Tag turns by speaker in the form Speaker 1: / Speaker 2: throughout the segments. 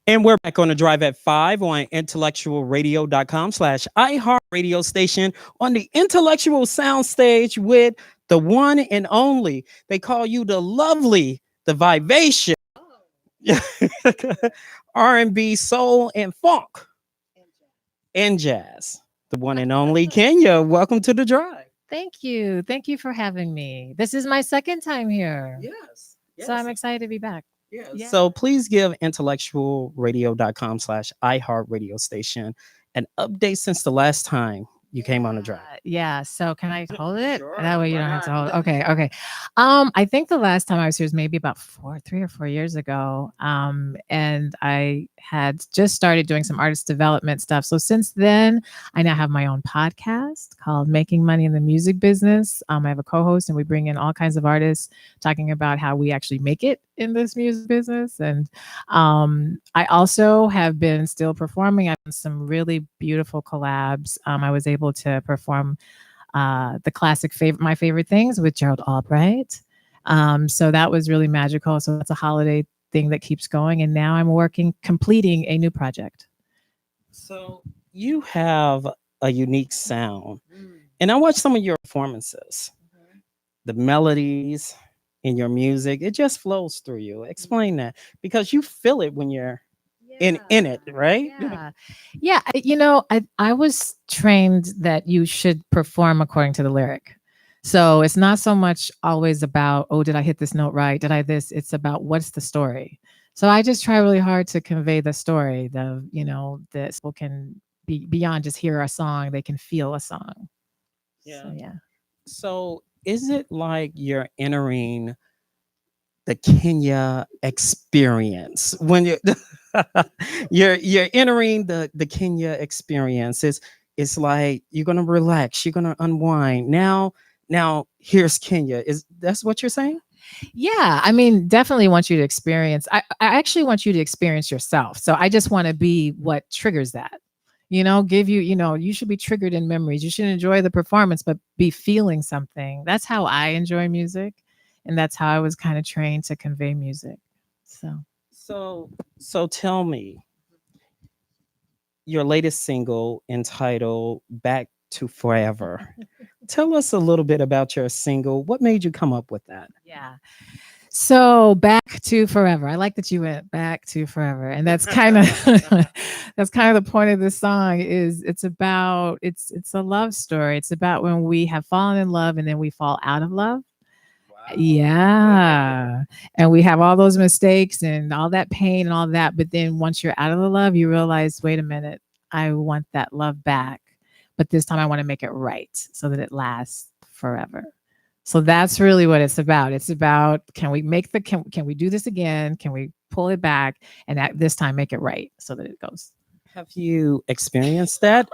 Speaker 1: And we're back on the drive at 5 on intellectualradio.com/iHeart radio station on the intellectual sound stage with the one and only. They call you the lovely, the vivacious R&B, soul, and funk and jazz. The one and only Kenya. Welcome to the drive.
Speaker 2: Thank you. Thank you for having me. This is my second time here.
Speaker 1: Yes.
Speaker 2: So I'm excited to be back.
Speaker 1: Yeah. So please give intellectualradio.com/iHeart radio station an update since the last time you came on the drive.
Speaker 2: Yeah. So can I hold it?
Speaker 1: Sure,
Speaker 2: That way you
Speaker 1: why
Speaker 2: don't have to
Speaker 1: not?
Speaker 2: hold it. Okay. Okay. I think the last time I was here was maybe about 3 or 4 years ago. And I had just started doing some artist development stuff. So since then, I now have my own podcast called Making Money in the Music Business. I have a co-host and we bring in all kinds of artists talking about how we actually make it in this music business. And I also have been still performing. I've done some really beautiful collabs. I was able to perform the classic My Favorite Things with Gerald Albright. So that was really magical. So that's a holiday thing that keeps going. And now I'm completing a new project.
Speaker 1: So you have a unique sound. And I watched some of your performances. The melodies in your music, it just flows through you. Explain that, because you feel it when you're in it, right?
Speaker 2: Yeah. I was trained that you should perform according to the lyric. So it's not so much always about, oh, did I hit this note right? Did I this? It's about what's the story. So I just try really hard to convey the story, that people can be beyond just hear a song, they can feel a song.
Speaker 1: Yeah. So is it like you're entering the Kenya experience when you're entering the Kenya experience? It's like you're gonna relax, you're gonna unwind. Now here's Kenya. That's what you're saying?
Speaker 2: Yeah, I mean, definitely want you to experience. I actually want you to experience yourself. So I just want to be what triggers that. Give you, you should be triggered in memories. You should enjoy the performance, but be feeling something. That's how I enjoy music. And that's how I was kind of trained to convey music.
Speaker 1: So tell me, your latest single entitled Back to Forever. Tell us a little bit about your single. What made you come up with that?
Speaker 2: Yeah. So Back to Forever. I like that you went back to forever. And that's kind of that's kind of the point of this song. Is it's a love story. It's about when we have fallen in love and then we fall out of love. Wow. Yeah. And we have all those mistakes and all that pain and all that. But then once you're out of the love, you realize, wait a minute, I want that love back. But this time I want to make it right so that it lasts forever. So that's really what it's about. It's about, can we do this again? Can we pull it back and this time make it right so that it goes?
Speaker 1: Have you experienced that?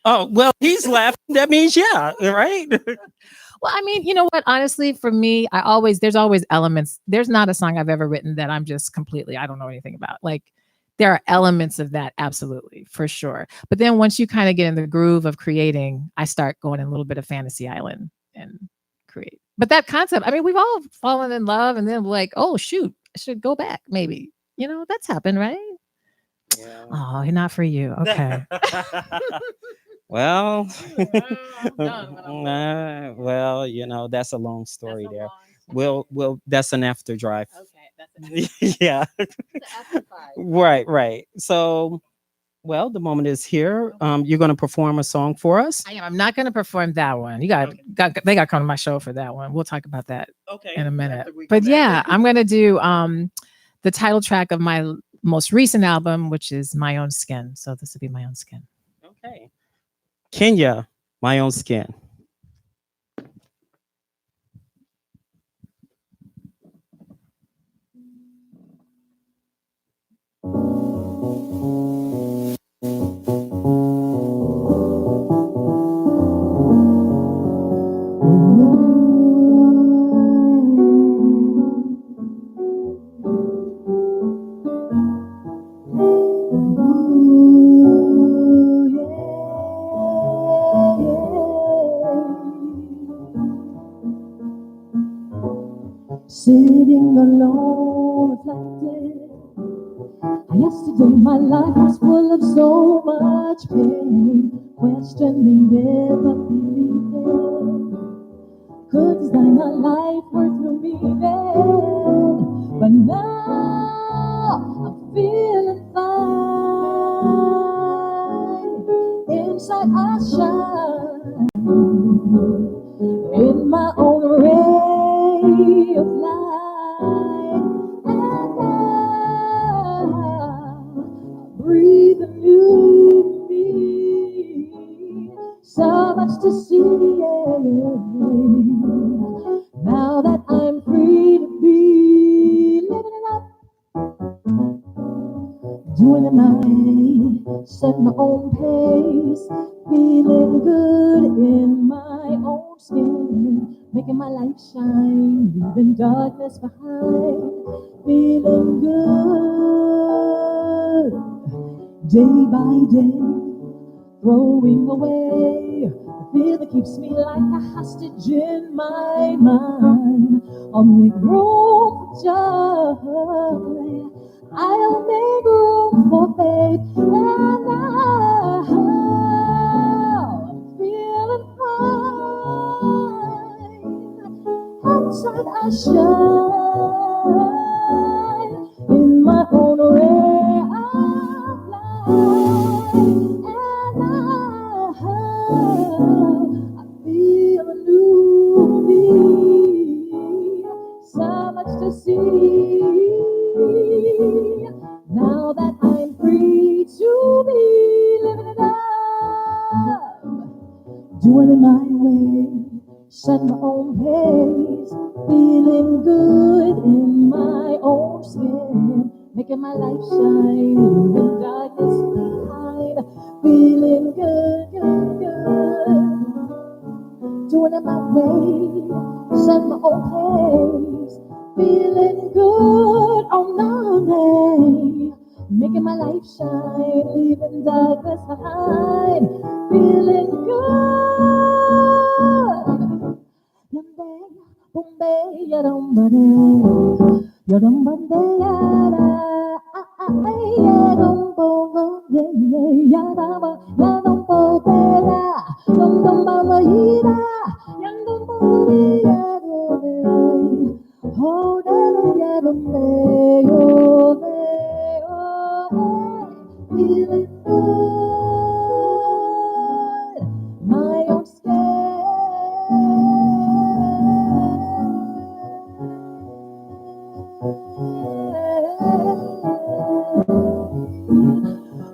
Speaker 1: Oh, well, he's laughing. That means, yeah, right?
Speaker 2: Well, I mean, you know what? Honestly, for me, there's always elements. There's not a song I've ever written that I'm just completely, I don't know anything about. Like, there are elements of that, absolutely, for sure. But then once you kind of get in the groove of creating, I start going in a little bit of fantasy island and create. But that concept, I mean, we've all fallen in love and then like, oh, shoot, I should go back, maybe. That's happened, right?
Speaker 1: Yeah.
Speaker 2: Oh, not for you. Okay.
Speaker 1: Well, that's a long story there. Well, that's an after drive. Okay, yeah. Right. So, well, the moment is here. You're going to perform a song for us.
Speaker 2: I am. I'm not going to perform that one. They got to come to my show for that one. We'll talk about that in a minute. But yeah, I'm going to do the title track of my most recent album, which is My Own Skin. So this will be My Own Skin.
Speaker 1: Okay. Kenya, My Own Skin.
Speaker 3: Yesterday my life was full of so much pain, questioning never believing could design a life worth meaning. But now I'm feeling fine. Inside I shine in my own ray of light. And now breathe a new me. So much to see. Now that I'm free to be living it up, doing it my way, set my own pace, feeling good in my own skin, making my light shine, leaving darkness behind, feeling good day by day, throwing away the fear that keeps me like a hostage in my mind. I'll make room for joy, I'll make room for faith, and now I'm feeling fine. Outside I shine in my own ray of light, and now I feel a new me. So much to see. Now that I'm free to be living it up, doing it my way, set my own pace, feeling good in my own skin, making my life shine, leaving darkness behind, feeling good, good, good, doing it my way, set my own pace, feeling good on Monday, making my life shine, leaving darkness behind, feeling good. Yambe, bombe, yadombade, yadombade, yada, yadombode, yadaba, yadombode, yadombade, yadombode, yadombode. Oh, feeling good, my own skin.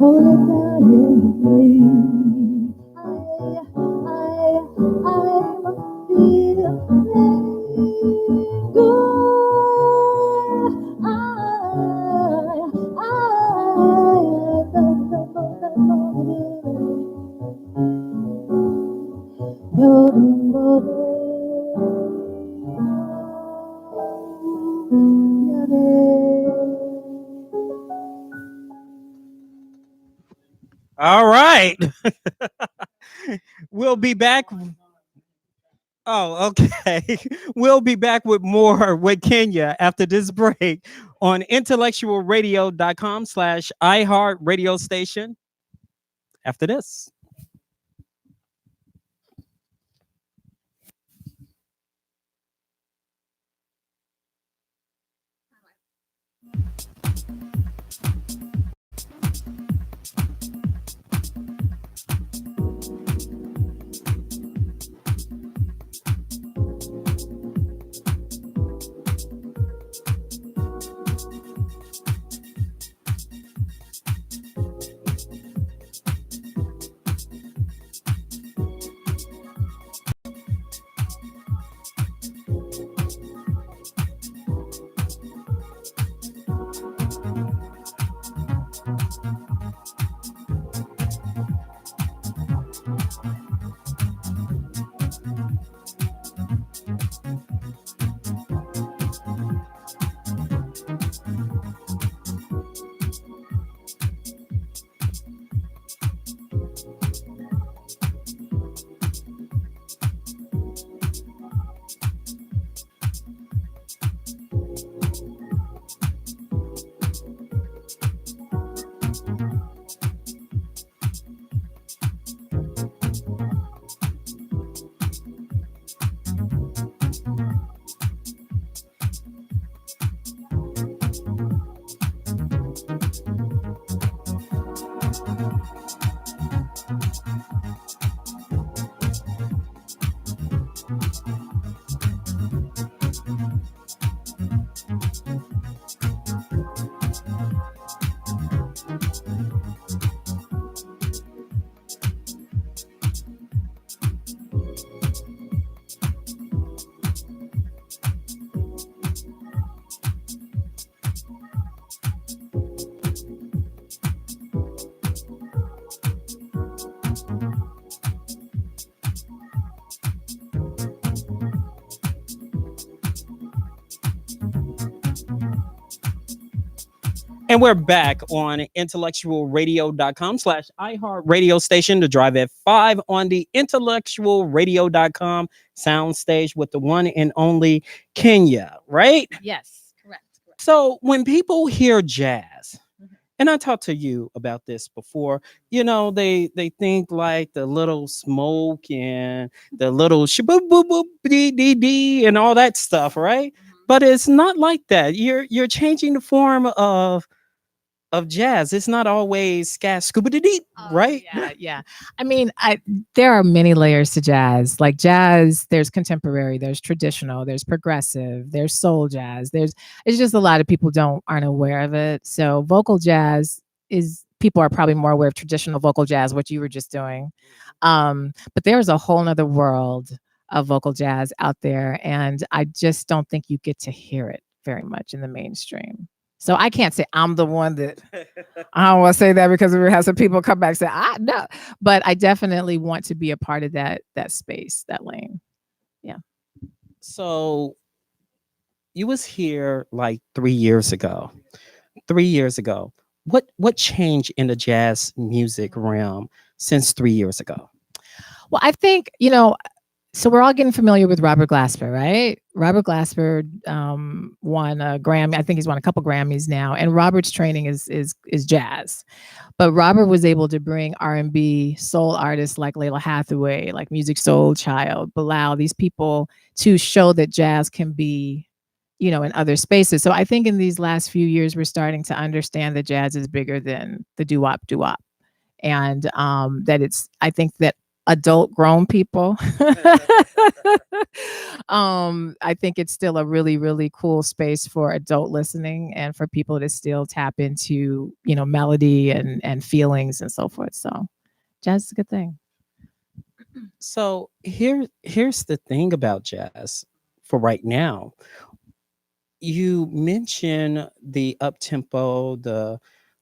Speaker 3: Oh, I'm feeling good.
Speaker 1: All right. We'll be back. Oh, okay. We'll be back with more with Kenya after this break on intellectualradio.com/iHeart radio station. After this. And we're back on intellectualradio.com/iHeart radio station, to Drive at 5 on the intellectualradio.com sound stage with the one and only Kenya, right?
Speaker 2: Yes, correct.
Speaker 1: So when people hear jazz, and I talked to you about this before, they think like the little smoke and the little shaboop boop boop dee dee dee and all that stuff, right? But it's not like that. You're changing the form of jazz. It's not always scat scuba dee, right?
Speaker 2: Yeah. I mean, there are many layers to jazz. Like jazz, there's contemporary, there's traditional, there's progressive, there's soul jazz. It's just a lot of people aren't aware of it. So vocal jazz people are probably more aware of traditional vocal jazz, what you were just doing. But there's a whole nother world of vocal jazz out there, and I just don't think you get to hear it very much in the mainstream. So I can't say I'm the one that I don't want to say that, because we have some people come back and say, no, but I definitely want to be a part of that space, that lane. Yeah.
Speaker 1: So you was here like 3 years ago. 3 years ago. What changed in the jazz music realm since 3 years ago?
Speaker 2: Well, I think, so we're all getting familiar with Robert Glasper, right? Robert Glasper won a Grammy. I think he's won a couple Grammys now. And Robert's training is jazz. But Robert was able to bring R&B soul artists like Layla Hathaway, like Music Soul Child, Bilal, these people, to show that jazz can be, in other spaces. So I think in these last few years, we're starting to understand that jazz is bigger than the doo-wop. And I think that adult grown people, I think it's still a really, really cool space for adult listening and for people to still tap into, melody and feelings and so forth. So jazz is a good thing.
Speaker 1: So here's the thing about jazz for right now. You mentioned the up tempo, the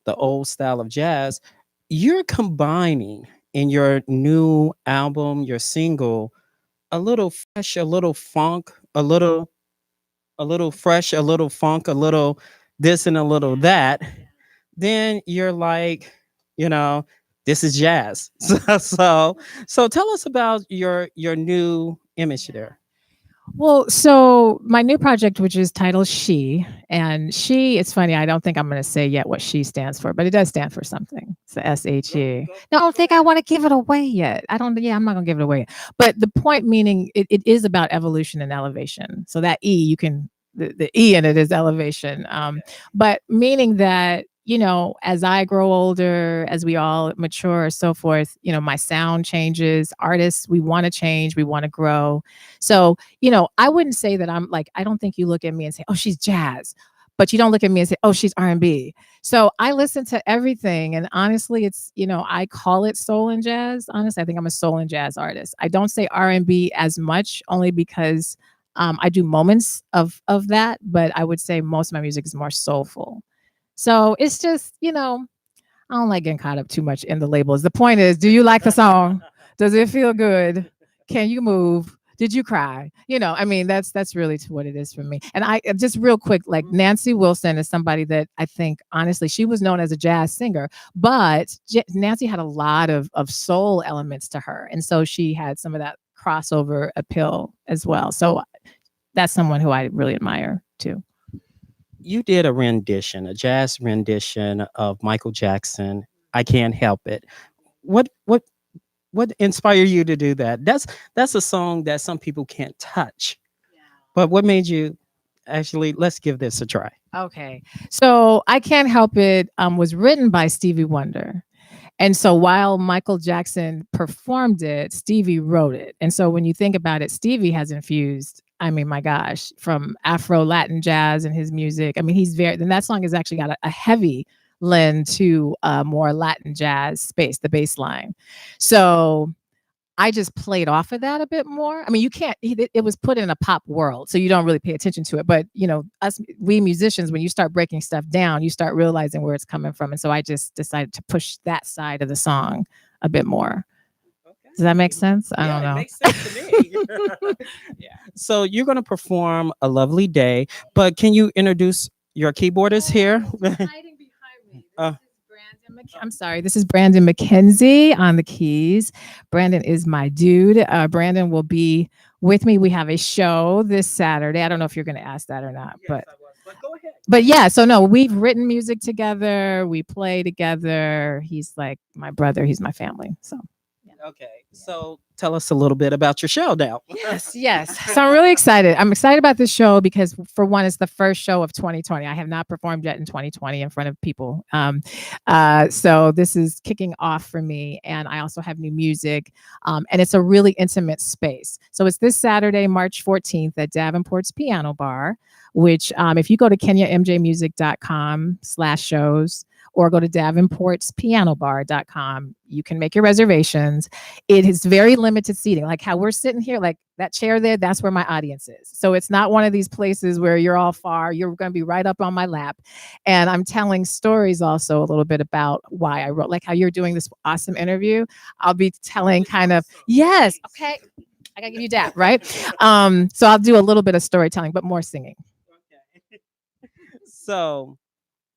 Speaker 1: old style of jazz. You're combining in your new album, your single, a little fresh, a little funk, a little fresh, a little funk, a little this and a little that. Then you're like, this is jazz. So tell us about your new image there.
Speaker 2: Well, so my new project, which is titled She, and She, it's funny, I don't think I'm going to say yet what She stands for, but it does stand for something. It's the SHE. No, I don't think I want to give it away yet. I'm not going to give it away. But the point meaning it is about evolution and elevation. So that E, the E in it is elevation. But meaning that, as I grow older, as we all mature, so forth, my sound changes. Artists, we want to change, we want to grow. So, I wouldn't say that I'm like, I don't think you look at me and say, oh, she's jazz, but you don't look at me and say, oh, she's R&B. So I listen to everything. And honestly, it's, I call it soul and jazz. Honestly, I think I'm a soul and jazz artist. I don't say R&B as much, only because I do moments of that, but I would say most of my music is more soulful. So it's just, I don't like getting caught up too much in the labels. The point is, do you like the song? Does it feel good? Can you move? Did you cry? That's really what it is for me. And I just real quick, like Nancy Wilson is somebody that I think, honestly, she was known as a jazz singer, but Nancy had a lot of soul elements to her. And so she had some of that crossover appeal as well. So that's someone who I really admire too.
Speaker 1: You did a jazz rendition of Michael Jackson, I Can't Help It. What inspired you to do that? That's a song that some people can't touch. Yeah. But what made you actually, let's give this a try.
Speaker 2: Okay. So I Can't Help It was written by Stevie Wonder. And so while Michael Jackson performed it, Stevie wrote it. And so when you think about it, Stevie has infused I mean, my gosh, from Afro Latin jazz and his music. I mean, and that song has actually got a heavy lend to more Latin jazz space, the bass line. So I just played off of that a bit more. I mean, you can't, it was put in a pop world, so you don't really pay attention to it. But, we musicians, when you start breaking stuff down, you start realizing where it's coming from. And so I just decided to push that side of the song a bit more. Does that make sense? I don't know.
Speaker 1: It makes sense to me. Yeah. So you're going to perform A Lovely Day, but can you introduce your keyboardist here?
Speaker 2: Hiding behind me. I'm sorry. This is Brandon McKenzie on the keys. Brandon is my dude. Brandon will be with me. We have a show this Saturday. I don't know if you're going to ask that or not, but
Speaker 1: go ahead.
Speaker 2: But yeah, so no, we've written music together. We play together. He's like my brother. He's my family. So.
Speaker 1: Okay, so tell us a little bit about your show now.
Speaker 2: Yes. So I'm really excited. I'm excited about this show because, for one, it's the first show of 2020. I have not performed yet in 2020 in front of people. So this is kicking off for me. And I also have new music. And it's a really intimate space. So it's this Saturday, March 14th at Davenport's Piano Bar, which if you go to kenyamjmusic.com/shows, or go to davenportspianobar.com. You can make your reservations. It is very limited seating. Like how we're sitting here, like that chair there, that's where my audience is. So it's not one of these places where you're all far. You're going to be right up on my lap. And I'm telling stories also a little bit about why I wrote, like how you're doing this awesome interview. I'll be telling kind of, yes, okay. I gotta give you that, right? So I'll do a little bit of storytelling, but more singing.
Speaker 1: Okay. So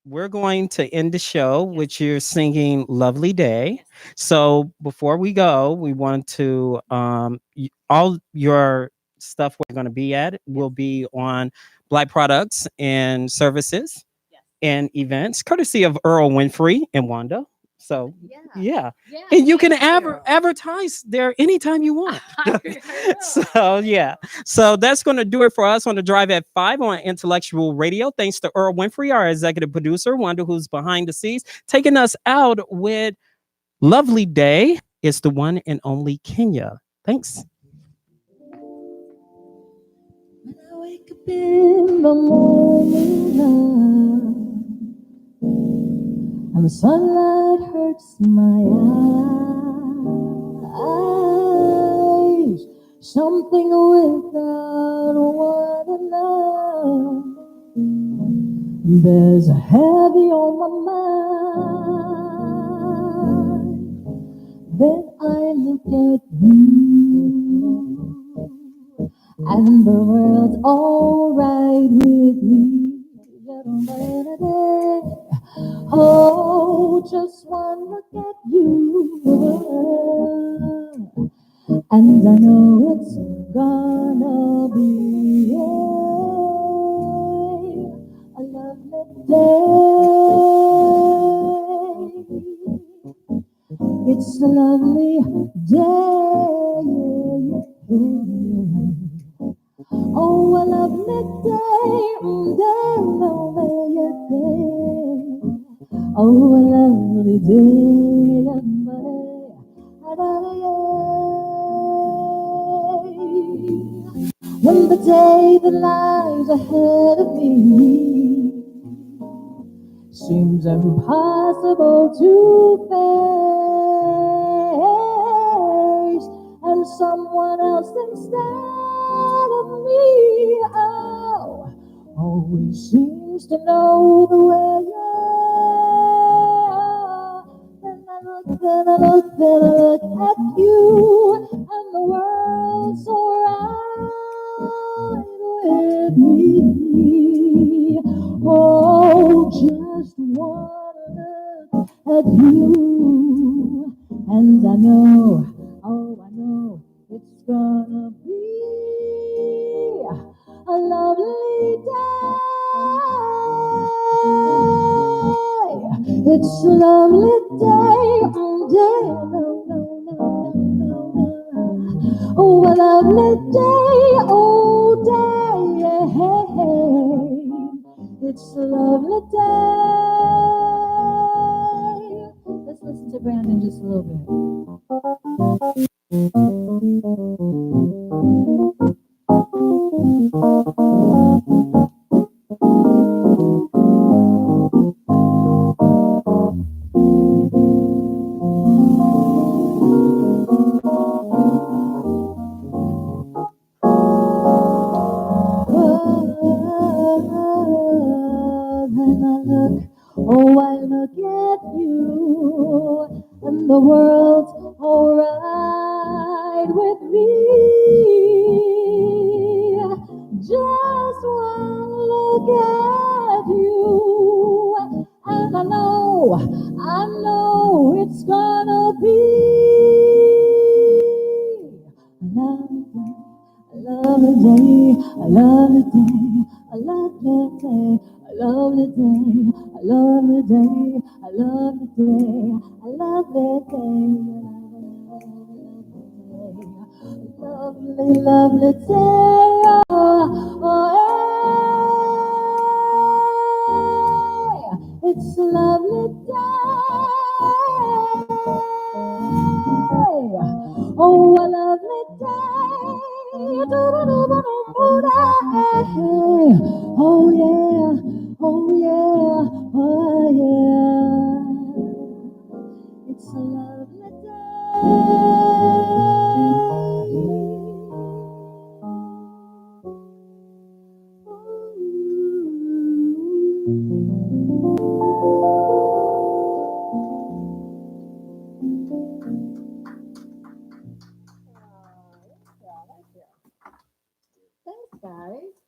Speaker 1: we're going to end the show with you singing Lovely Day. So before we go, we want to all your stuff we're going to be at will be on Black Products and Services and Events, courtesy of Earl Winfrey and Wanda. So yeah. And you can advertise there anytime you want. So yeah. So that's going to do it for us on the Drive at 5 on Intellectual Radio. Thanks to Earl Winfrey, our executive producer, Wanda, who's behind the scenes, taking us out with Lovely Day. It's the one and only Kenya. Thanks.
Speaker 3: When I wake up in the morning, love, and the sunlight hurts my eyes, something without one enough. There's a heavy on my mind. Then I look at you, and the world's alright with me. Oh, just one look at you, and I know it's gonna be a lovely day. It's a lovely day. Oh, a lovely day, lovely day. Oh, a lovely day, when the day that lies ahead of me seems impossible to face, and someone else instead of me, always seems to know the way. Then I look at you, and the world's alright with me. Oh, just one look at you, and I know, I know it's gonna be a lovely day. It's a lovely day, oh, a lovely day, oh, day. It's a lovely day. Let's listen to Brandon just a little bit. when I look, oh, I look at you, and the world's alright with me. Just one look at you, and I know it's gonna be another day, I love the day, I love the day, I love the day, I love the day, I love the day, I love the day, lovely, lovely day, hey, it's a lovely day. Oh, a lovely day. Oh yeah, oh yeah, oh yeah. It's a lovely day. Thanks, guys.